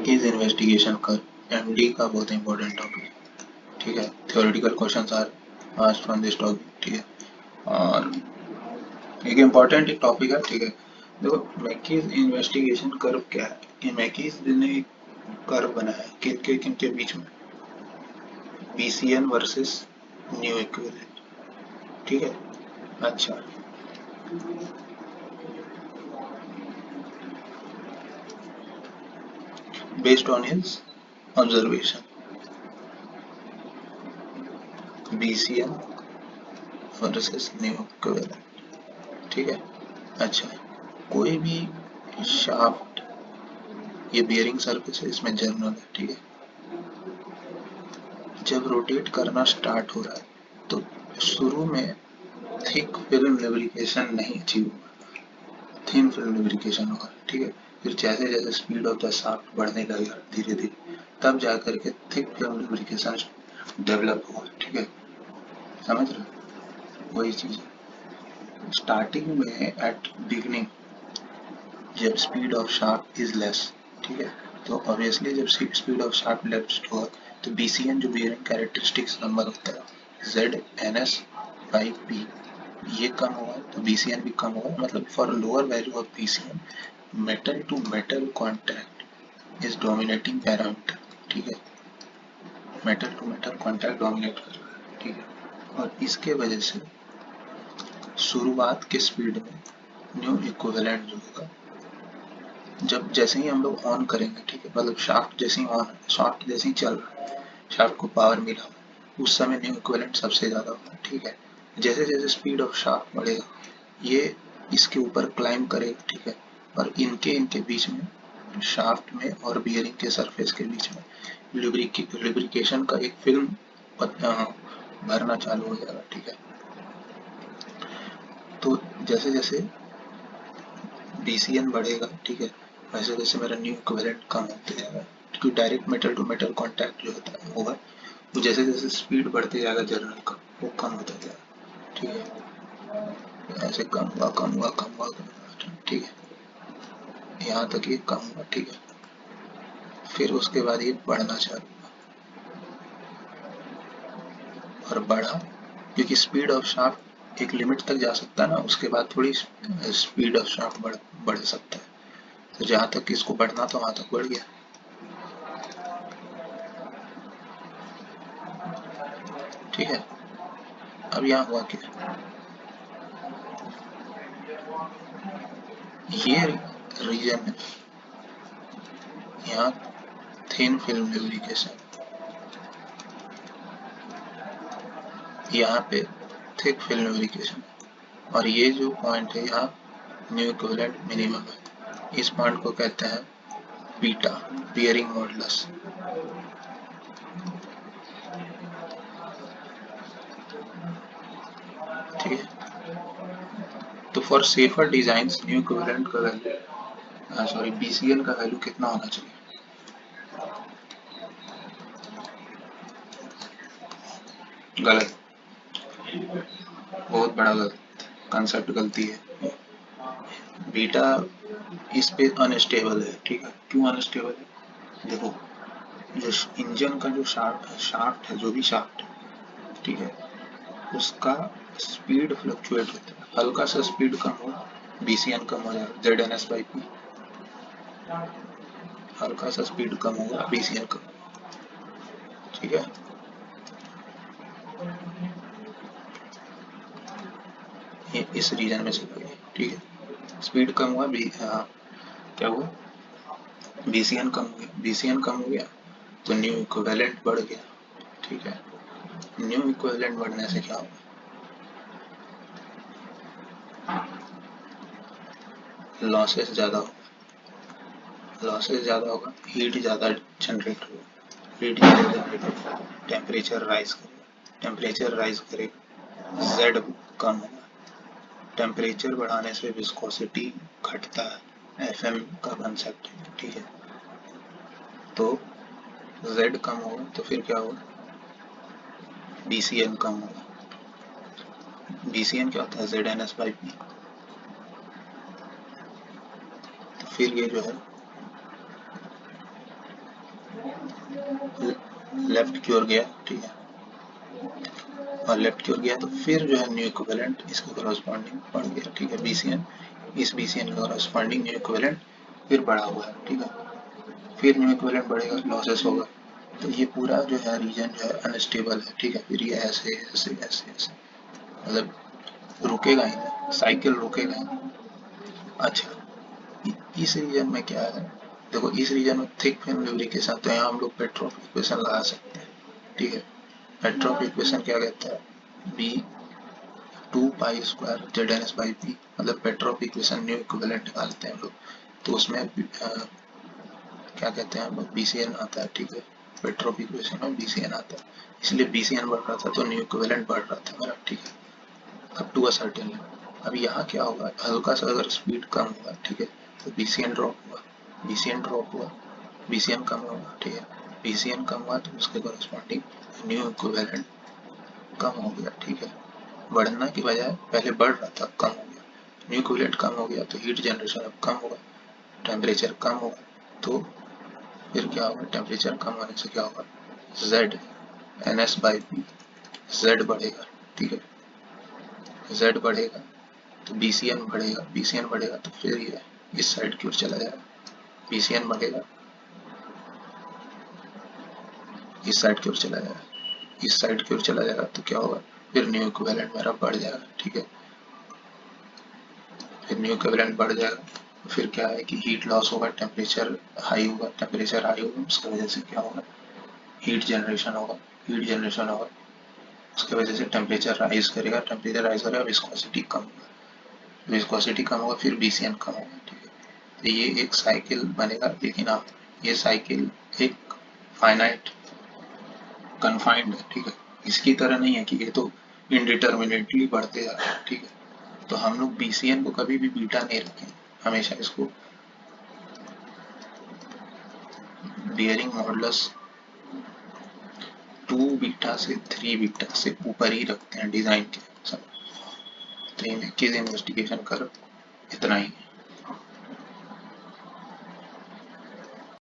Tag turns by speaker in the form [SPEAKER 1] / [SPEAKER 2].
[SPEAKER 1] मैकीज investigation curve MD का बहुत important topic है, ठीक है। Theoretical questions are asked from this topic, ठीक है। और एक इम्पॉर्टेंट एक टॉपिक है, ठीक है। देखो मैकीज इन्वेस्टिगेशन कर्व क्या है। ये मैकीज ने एक कर्व बनाया है किनके बीच में, बीसीएन वर्सेस न्यू इक्विवेलेंट, ठीक है। अच्छा, based on his observation, BCN versus new equivalent, ठीक है। अच्छा, कोई भी शाफ्ट, ये बियरिंग सरफेस है, इसमें जर्नल है, ठीक है। जब रोटेट करना स्टार्ट हो रहा है तो शुरू में थिक फिल्म लुब्रिकेशन नहीं अचीव होगा, थिन फिल्म लुब्रिकेशन होगा, ठीक है। फिर जैसे जैसे स्पीड ऑफ द शाफ्ट बढ़ने लगेगा धीरे धीरे, तब जाकर के थिक फिल्म लुब्रिकेशन डेवलप होगा, ठीक है। समझ रहे हो? वही चीज है स्टार्टिंग में, एट बिगनिंग जब speed of shaft is less, ठीक है, तो ऑब्वियसली जब स्पीड ऑफ शाफ्ट लेस होगा तो बीसीएन जो बियरिंग कैरेक्टरिस्टिक्स नंबर होता है Z N S by P, ये कम होगा तो बीसीएन भी कम होगा। मतलब for lower value of BCN metal to metal contact is dominating parameter, ठीक है। Metal to metal contact dominate कर रहा है, ठीक है। और इसके वजह से शुरुआत के स्पीड में न्यू इक्विवेलेंट जो होगा, जब जैसे ही हम लोग ऑन करेंगे, ठीक है, मतलब शाफ्ट जैसे ही ऑन है, शाफ्ट जैसे ही चल रहा है, शाफ्ट को पावर मिला, उस समय न्यू इक्विवेलेंट सबसे ज्यादा होगा, ठीक है। जैसे जैसे स्पीड ऑफ शाफ्ट बढ़ेगा, ये इसके ऊपर क्लाइम करेगा, ठीक है। और इनके इनके बीच में, शाफ्ट में और बियरिंग के सरफेस के बीच में लुब्रिकेशन का एक फिल्म भरना चालू हो जाएगा, ठीक है। तो जैसे जैसे बीसीएन बढ़ेगा, ठीक है, वैसे वैसे मेरा न्यू इक्विवेलेंट कम होते जाएगा, क्योंकि direct metal to metal contact जो होता है होगा, तो जैसे जैसे स्पीड बढ़ते जाएगा जर्नल का, वो कम होता जाएगा, ठीक है। ऐसे कम हुआ कम हुआ कम हुआ कम हुआ, ठीक है, यहाँ तक ये कम हुआ, ठीक है। फिर उसके बाद ये बढ़ना चालू हुआ और बढ़ा, क्योंकि स्पीड ऑफ शाफ्ट एक लिमिट तक जा सकता है ना, उसके बाद थोड़ी स्पीड ऑफ शाफ्ट बढ़ सकता है। तो जहाँ तक इसको बढ़ना था वहां तक बढ़ गया, ठीक है। अब यहाँ हुआ क्या, ये रीजन है, यहाँ थिन फिल्म लुब्रिकेशन, यहाँ पे थिक फिल्म लुब्रिकेशन, और ये जो पॉइंट है यहाँ न्यू इक्विवेलेंट मिनिमम है। इस पॉइंट को कहते हैं बीटा, बियरिंग मॉडुलस, ठीक है। तो for safer design new equivalent का वैल्यू, सॉरी, बीसीएन का वैल्यू कितना होना चाहिए? गलत, बहुत बड़ा गलत कंसेप्ट, गलती है। बीटा इस पे अनस्टेबल है, ठीक है। क्यों अनस्टेबल है? देखो, जो इंजन का जो शाफ्ट है, जो भी शाफ्ट है, ठीक है, उसका स्पीड फ्लक्चुएट होता है। हल्का सा स्पीड कम हो, बीसीएन कम हो जाएगा, Z N S by P. हल्का सा स्पीड कम होगा, बीसीएन कम, ठीक है। ये इस रीजन में चला गया, ठीक है। स्पीड कम हुआ, क्या हुआ, बीसीएन कम हो गया, बीसीएन कम हो गया तो न्यू इक्विवेलेंट बढ़ गया, ठीक है। न्यू इक्विवेलेंट बढ़ने से क्या होगा, लॉसेस ज्यादा होगा, लॉसेस ज्यादा होगा, हीट ज्यादा जनरेट होगा, हीट ज्यादा जनरेट होगा, टेम्परेचर राइज करेगा, टेम्परेचर राइज करेगा, जेड कम होगा, टेम्परेचर बढ़ाने से विस्कोसिटी घटता है, एफएम का कंसेप्ट है, ठीक है। तो जेड कम होगा तो फिर क्या होगा, बीसीएन कम होगा। बीसीएन क्या होता है, Z N S by P. तो फिर ये जो है लेफ्ट की ओर गया, ठीक है, और लेफ्ट की ओर गया तो फिर जो है न्यू इक्विवेलेंट इसके कॉरस्पॉन्डिंग बढ़ गया, ठीक है, BCN, इस BCN का कॉरस्पॉन्डिंग न्यू इक्विवेलेंट फिर बढ़ा हुआ है, ठीक है, फिर न्यू इक्विवेलेंट बढ़ेगा, लॉसेस होगा, तो ये पूरा जो है रीजन जो है अनस्टेबल है, ठीक है, फिर ये ऐसे ऐसे ऐसे ऐसे मतलब रुकेगा ही नहीं, साइकिल रुकेगा ही नहीं। अच्छा, इस रीजन में क्या है, देखो इस रीजन में थिक फिल्म लुब्रिकेशन, तो यहाँ हम लोग पेट्रोफ इक्वेशन लगा सकते हैं, ठीक है, पेट्रोफ इक्वेशन क्या कहता है, बी 2 पाई स्क्वायर ZnS/P, मतलब पेट्रोफ इक्वेशन न्यू इक्विवेलेंट निकालते हैं हम लोग, तो उसमें क्या कहते हैं हम लोग, BCN आता है, ठीक है, पेट्रोफ इक्वेशन में BCN आता है, इसलिए BCN बढ़ रहा था तो न्यू इक्विवेलेंट बढ़ रहा था मेरा, ठीक है, up to a certain level. अब यहाँ क्या होगा, हल्का सा अगर स्पीड कम होगा, ठीक है, तो BCN ड्रॉप हुआ, BCN ड्रॉप हुआ, BCN कम होगा, ठीक है, BCN कम हुआ तो उसके कॉरस्पॉन्डिंग न्यू इक्विवेलेंट कम हो गया, ठीक है, बढ़ना की बजाय पहले बढ़ रहा था, कम हो गया, न्यू इक्विवेलेंट कम हो गया तो हीट जनरेशन अब कम होगा, टेम्परेचर कम होगा, तो फिर क्या होगा, टेम्परेचर कम होने से क्या होगा, ZnS/P, Z बढ़ेगा, ठीक है, Z बढ़ेगा तो BCN बढ़ेगा, BCN बढ़ेगा तो फिर ये इस साइड की ओर चला जाएगा, BCN बढ़ेगा, इस साइड की ओर चला जाएगा, इस साइड की ओर चला जाएगा तो क्या होगा, फिर न्यू इक्विवेलेंट मेरा बढ़ जाएगा, ठीक है, फिर न्यू इक्विवेलेंट बढ़ जाएगा, फिर क्या है कि हीट लॉस होगा, टेम्परेचर हाई होगा, टेम्परेचर हाई होगा उसकी वजह से क्या होगा, हीट जनरेशन होगा, हीट जनरेशन होगा उसकी वजह से टेम्परेचर राइज करेगा, टेम्परेचर राइज करेगा, विस्कोसिटी कम होगा, विस्कोसिटी कम होगा, फिर BCN कम होगा, ठीक है, तो ये एक साइकिल बनेगा, लेकिन आप ये साइकिल एक फाइनाइट कन्फाइंड है, ठीक है, इसकी तरह नहीं है कि ये तो इनडिटर्मिनेटली बढ़ते जा रहा है, ठीक है, तो हम लोग BCN को कभी भी बीटा नहीं रखें, हमेशा इसको बियरिंग मॉडुलस 2 बीटा से 3 बीटा से ऊपर ही रखते हैं डिजाइन के सब, तो इन 21 इन्वेस्टिगेशन कर इतना ही है।